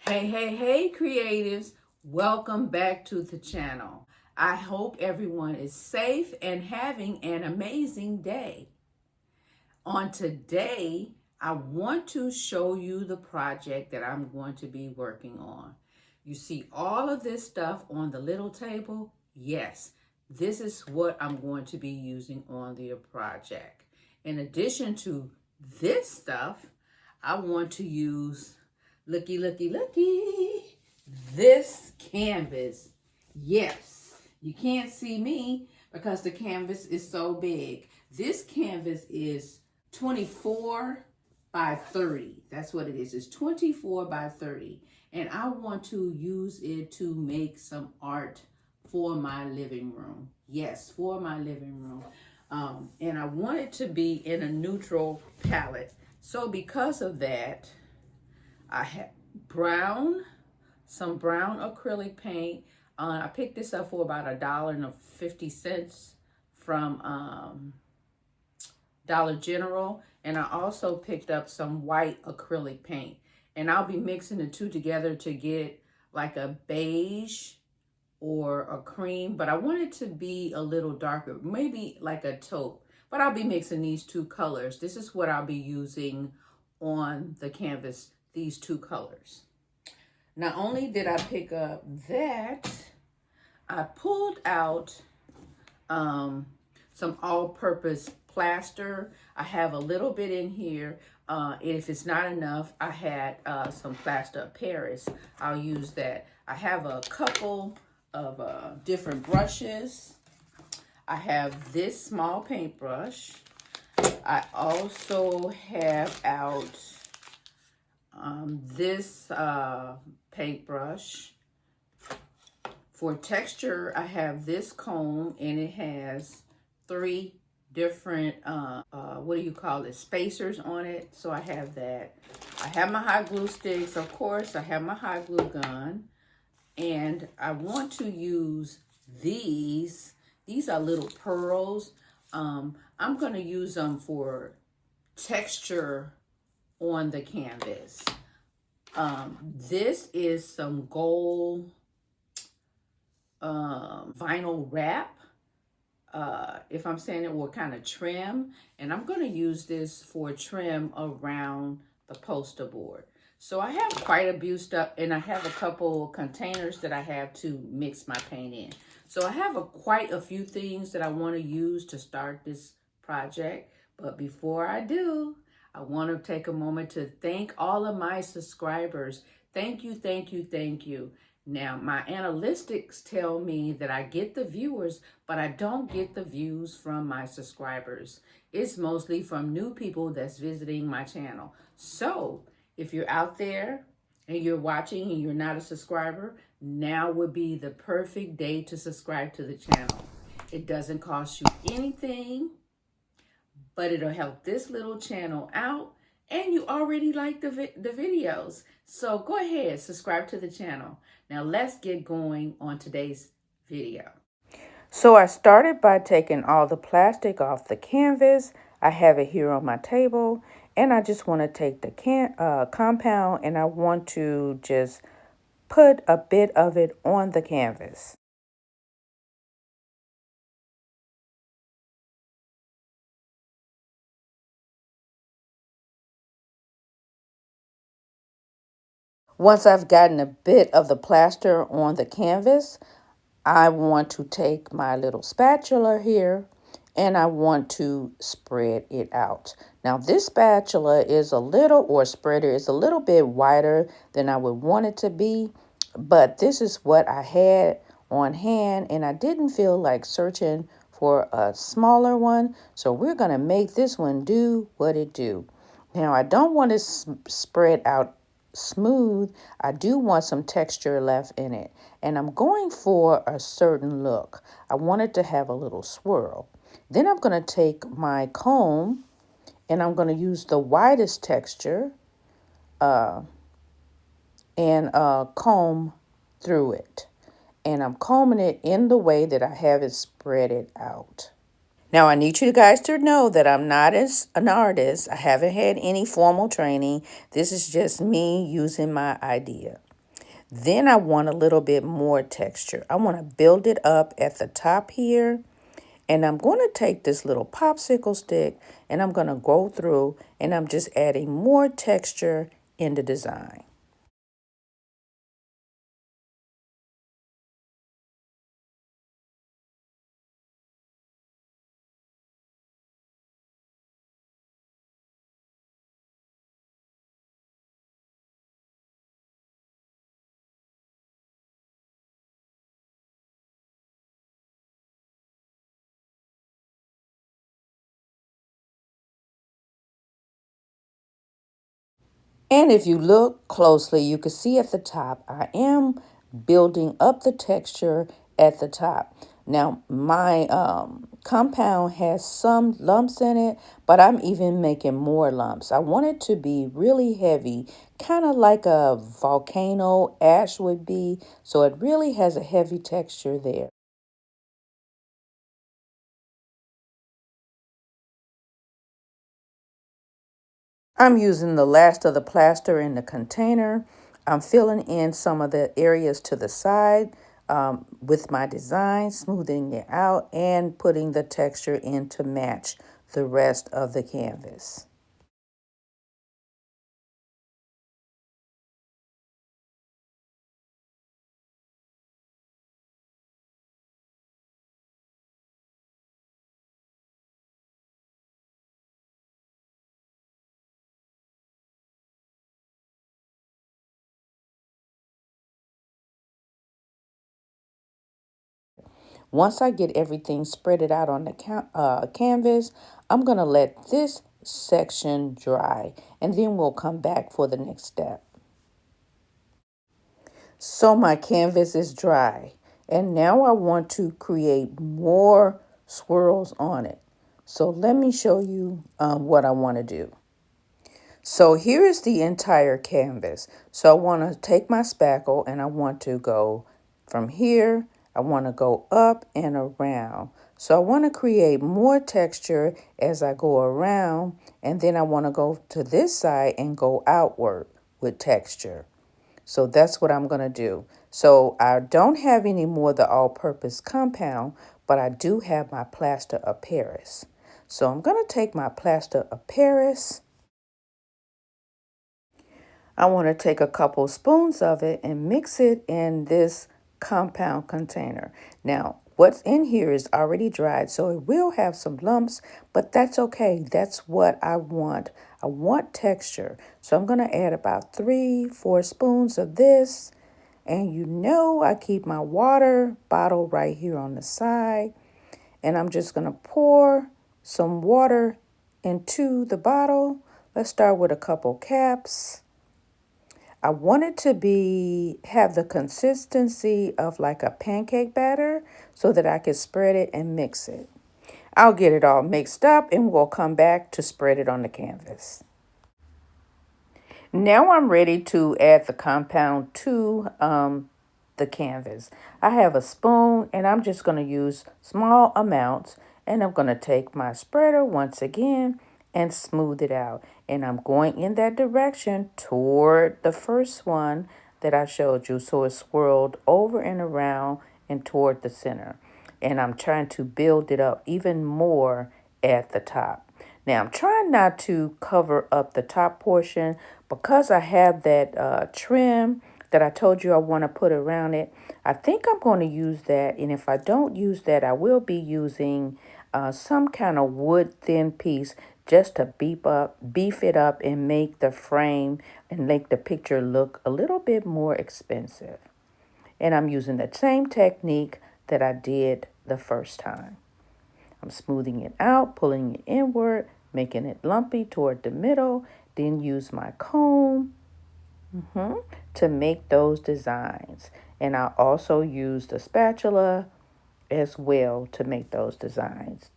Hey, creatives. Welcome back to the channel. I hope everyone is safe and having an amazing day. On today, I want to show you the project that I'm going to be working on. You see all of this stuff on the little table? Yes, this is what I'm going to be using on the project. In addition to this stuff, I want to use, looky, this canvas. Yes, you can't see me because the canvas is so big. This canvas is 24 by 30. That's what it is. It's 24 by 30. And I want to use it to make some art for my living room. Yes, for my living room. And I want it to be in a neutral palette. So because of that, I have some brown acrylic paint. I picked this up for about $1.50 from Dollar General, and I also picked up some white acrylic paint, and I'll be mixing the two together to get like a beige or a cream, but I want it to be a little darker, maybe like a taupe, but I'll be mixing these two colors. This is what I'll be using on the canvas, these two colors. Not only did I pick up that, I pulled out some all-purpose plaster. I have a little bit in here. If it's not enough, I had some plaster of Paris. I'll use that. I have a couple of different brushes. I have this small paintbrush. I also have out this paintbrush. For texture, I have this comb, and it has 3 different, spacers on it. So I have that. I have my hot glue sticks, of course. I have my hot glue gun. And I want to use these. These are little pearls. I'm going to use them for texture on the canvas. This is some gold vinyl wrap, if I'm saying it, will kind of trim, and I'm going to use this for trim around the poster board. So I have quite a few stuff, and I have a couple containers that I have to mix my paint in. So I have quite a few things that I want to use to start this project. But before I do, I want to take a moment to thank all of my subscribers. Thank you. Now, my analytics tell me that I get the viewers, but I don't get the views from my subscribers. It's mostly from new people that's visiting my channel. So, if you're out there and you're watching and you're not a subscriber, now would be the perfect day to subscribe to the channel. It doesn't cost you anything, but it'll help this little channel out, and you already like the videos. So go ahead, subscribe to the channel. Now let's get going on today's video. So I started by taking all the plastic off the canvas. I have it here on my table, and I just want to take the compound, and I want to just put a bit of it on the canvas. Once I've gotten a bit of the plaster on the canvas, I want to take my little spatula here and I want to spread it out. Now this spatula is a little, or spreader is a little bit wider than I would want it to be, but this is what I had on hand and I didn't feel like searching for a smaller one. So we're going to make this one do what it do. Now I don't want to spread out smooth. I do want some texture left in it, and I'm going for a certain look. I want it to have a little swirl. Then I'm going to take my comb and I'm going to use the widest texture and comb through it, and I'm combing it in the way that I have it spread it out. Now, I need you guys to know that I'm not an artist. I haven't had any formal training. This is just me using my idea. Then I want a little bit more texture. I want to build it up at the top here. And I'm going to take this little popsicle stick and I'm going to go through and I'm just adding more texture in the design. And if you look closely, you can see at the top, I am building up the texture at the top. Now, my compound has some lumps in it, but I'm even making more lumps. I want it to be really heavy, kind of like a volcano ash would be. So it really has a heavy texture there. I'm using the last of the plaster in the container. I'm filling in some of the areas to the side with my design, smoothing it out, and putting the texture in to match the rest of the canvas. Once I get everything spread out on the canvas, I'm going to let this section dry, and then we'll come back for the next step. So my canvas is dry, and now I want to create more swirls on it. So let me show you what I want to do. So here is the entire canvas. So I want to take my spackle and I want to go from here. I want to go up and around. So I want to create more texture as I go around, and then I want to go to this side and go outward with texture. So that's what I'm going to do. So I don't have any more of the all-purpose compound, but I do have my plaster of Paris. So I'm going to take my plaster of Paris. I want to take a couple spoons of it and mix it in this compound container. Now, what's in here is already dried, so it will have some lumps, but that's okay. That's what I want. I want texture. So I'm going to add about 3-4 spoons of this. And you know I keep my water bottle right here on the side. And I'm just going to pour some water into the bottle. Let's start with a couple caps. I want it to have the consistency of like a pancake batter so that I can spread it and mix it. I'll get it all mixed up and we'll come back to spread it on the canvas. Now I'm ready to add the compound to the canvas. I have a spoon and I'm just going to use small amounts, and I'm going to take my spreader once again and smooth it out. And I'm going in that direction toward the first one that I showed you. So it's swirled over and around and toward the center. And I'm trying to build it up even more at the top. Now I'm trying not to cover up the top portion because I have that trim that I told you I want to put around it. I think I'm going to use that, and if I don't use that, I will be using some kind of wood thin piece just to beef it up and make the frame and make the picture look a little bit more expensive. And I'm using the same technique that I did the first time. I'm smoothing it out, pulling it inward, making it lumpy toward the middle, then use my comb to make those designs. And I also use the spatula as well to make those designs.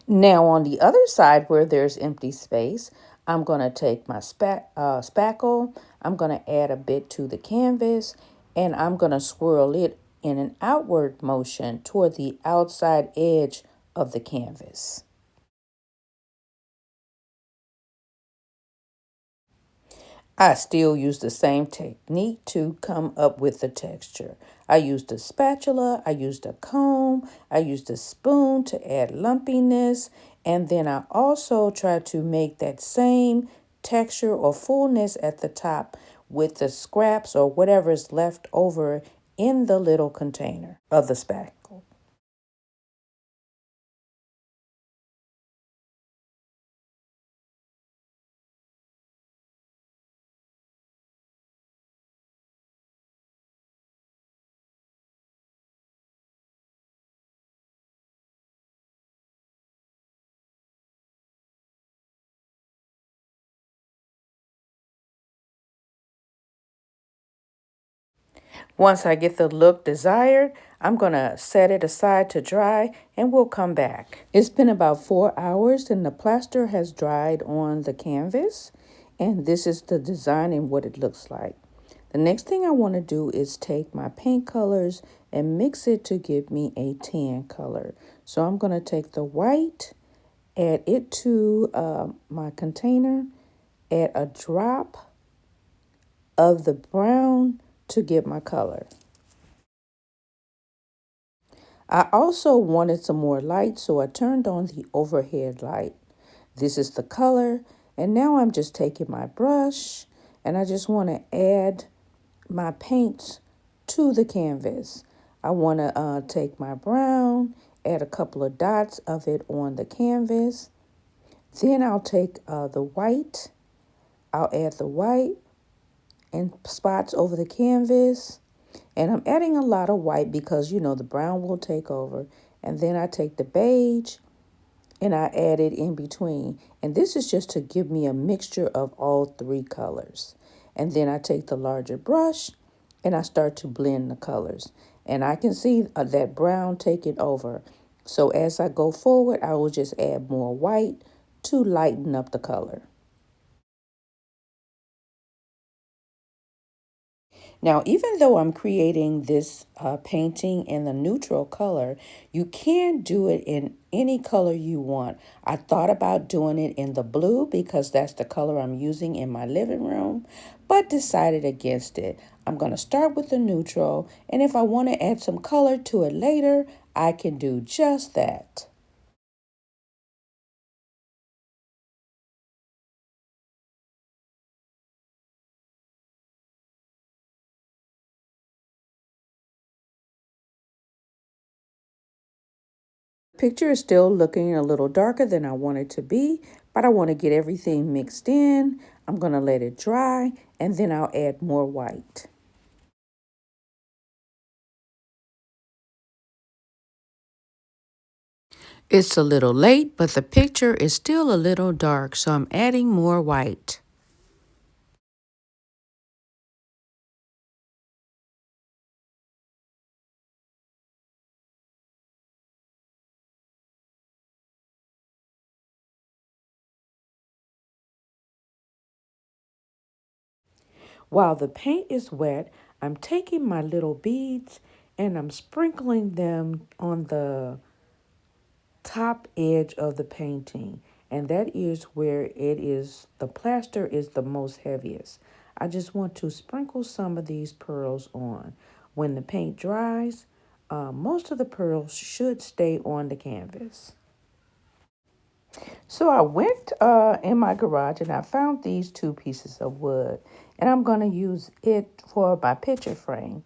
Now on the other side where there's empty space, I'm going to take my spackle, I'm going to add a bit to the canvas, and I'm going to swirl it in an outward motion toward the outside edge of the canvas. I still use the same technique to come up with the texture. I used a spatula, I used a comb, I used a spoon to add lumpiness, and then I also tried to make that same texture or fullness at the top with the scraps or whatever is left over in the little container of the spackle. Once I get the look desired, I'm going to set it aside to dry and we'll come back. It's been about 4 hours and the plaster has dried on the canvas. And this is the design and what it looks like. The next thing I want to do is take my paint colors and mix it to give me a tan color. So I'm going to take the white, add it to my container, add a drop of the brown to get my color. I also wanted some more light, so I turned on the overhead light. This is the color, and now I'm just taking my brush, and I just want to add my paints to the canvas. I want to take my brown, add a couple of dots of it on the canvas. Then I'll take the white. I'll add the white and spots over the canvas. And I'm adding a lot of white because, the brown will take over. And then I take the beige and I add it in between. And this is just to give me a mixture of all three colors. And then I take the larger brush and I start to blend the colors. And I can see that brown taking over. So as I go forward, I will just add more white to lighten up the color. Now, even though I'm creating this painting in the neutral color, you can do it in any color you want. I thought about doing it in the blue because that's the color I'm using in my living room, but decided against it. I'm going to start with the neutral, and if I want to add some color to it later, I can do just that. Picture is still looking a little darker than I want it to be, but I want to get everything mixed in. I'm going to let it dry and then I'll add more white. It's a little late, but the picture is still a little dark, so I'm adding more white. While the paint is wet, I'm taking my little beads and I'm sprinkling them on the top edge of the painting, and that is where the plaster is the most heaviest. I just want to sprinkle some of these pearls on. When the paint dries, most of the pearls should stay on the canvas. So I went in my garage and I found these two pieces of wood, and I'm going to use it for my picture frame.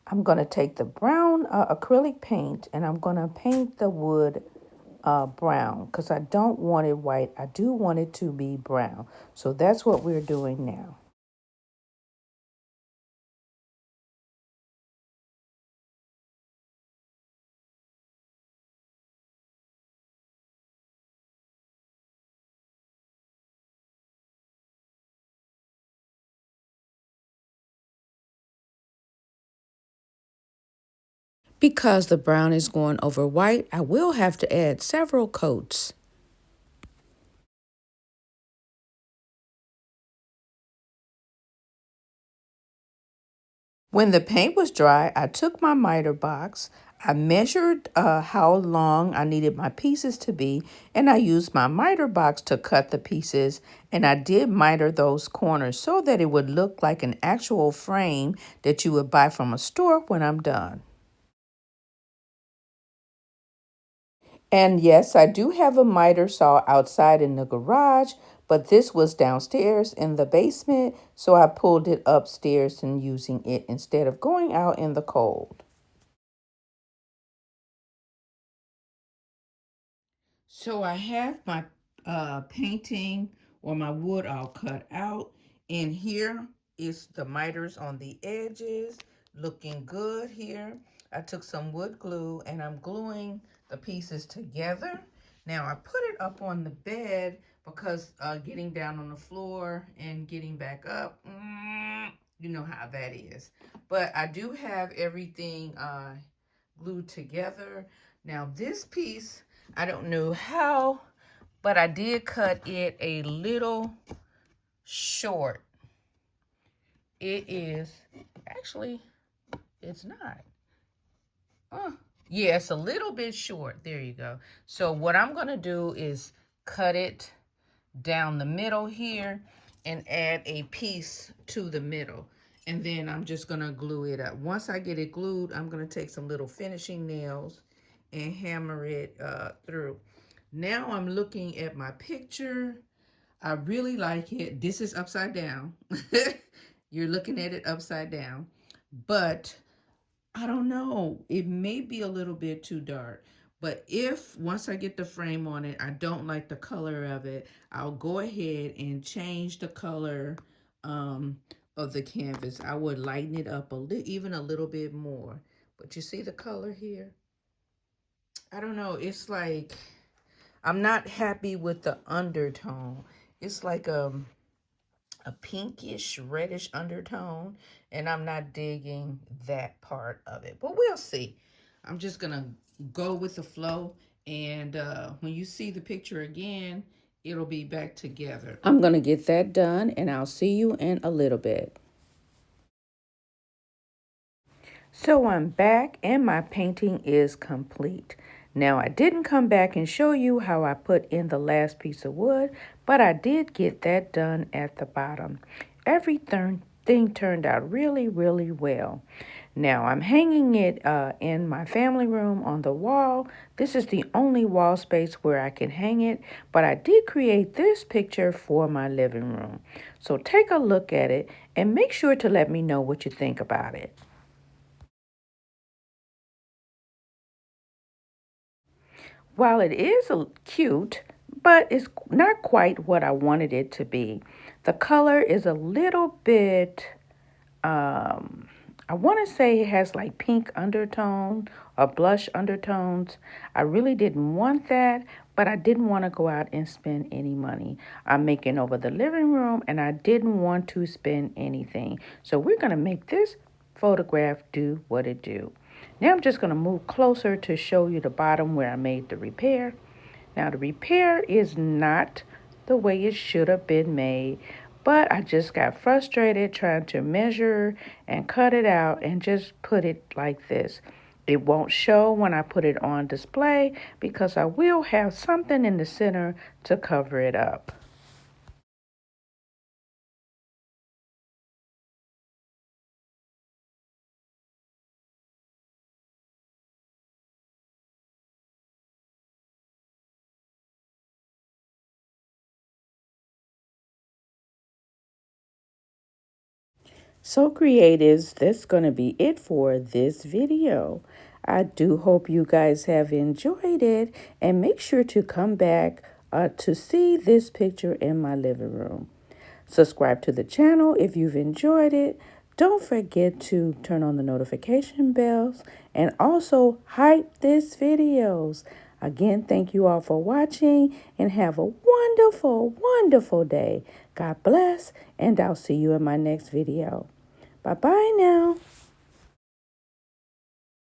I'm going to take the brown acrylic paint and I'm going to paint the wood brown because I don't want it white. I do want it to be brown. So that's what we're doing now. Because the brown is going over white, I will have to add several coats. When the paint was dry, I took my miter box, I measured how long I needed my pieces to be, and I used my miter box to cut the pieces, and I did miter those corners so that it would look like an actual frame that you would buy from a store when I'm done. And yes, I do have a miter saw outside in the garage, but this was downstairs in the basement, so I pulled it upstairs and using it instead of going out in the cold. So I have my painting or my wood all cut out, and here is the miters on the edges, looking good here. I took some wood glue and I'm gluing the pieces together. Now I put it up on the bed because getting down on the floor and getting back up, you know how that is. But I do have everything glued together. Now this piece, I don't know how, but I did cut it a little short. It is, actually, it's not. Yeah, it's a little bit short. There you go. So what I'm going to do is cut it down the middle here and add a piece to the middle. And then I'm just going to glue it up. Once I get it glued, I'm going to take some little finishing nails and hammer it through. Now I'm looking at my picture. I really like it. This is upside down. You're looking at it upside down. But I don't know. It may be a little bit too dark. But if once I get the frame on it, I don't like the color of it, I'll go ahead and change the color of the canvas. I would lighten it up even a little bit more. But you see the color here? I don't know. It's like I'm not happy with the undertone. It's like a pinkish, reddish undertone, and I'm not digging that part of it. But we'll see. I'm just going to go with the flow, and when you see the picture again, it'll be back together. I'm going to get that done, and I'll see you in a little bit. So I'm back and my painting is complete. Now I didn't come back and show you how I put in the last piece of wood, but I did get that done at the bottom. Everything turned out really, really well. Now I'm hanging it in my family room on the wall. This is the only wall space where I can hang it, but I did create this picture for my living room. So take a look at it and make sure to let me know what you think about it. While it is cute, but it's not quite what I wanted it to be. The color is a little bit, I want to say it has like pink undertone or blush undertones. I really didn't want that, but I didn't want to go out and spend any money. I'm making over the living room and I didn't want to spend anything. So we're going to make this photograph do what it do. Now I'm just going to move closer to show you the bottom where I made the repair. Now the repair is not the way it should have been made, but I just got frustrated trying to measure and cut it out and just put it like this. It won't show when I put it on display because I will have something in the center to cover it up. So creatives, that's going to be it for this video. I do hope you guys have enjoyed it and make sure to come back to see this picture in my living room. Subscribe to the channel if you've enjoyed it. Don't forget to turn on the notification bells and also hype this videos. Again, thank you all for watching and have a wonderful, wonderful day. God bless, and I'll see you in my next video. Bye-bye now.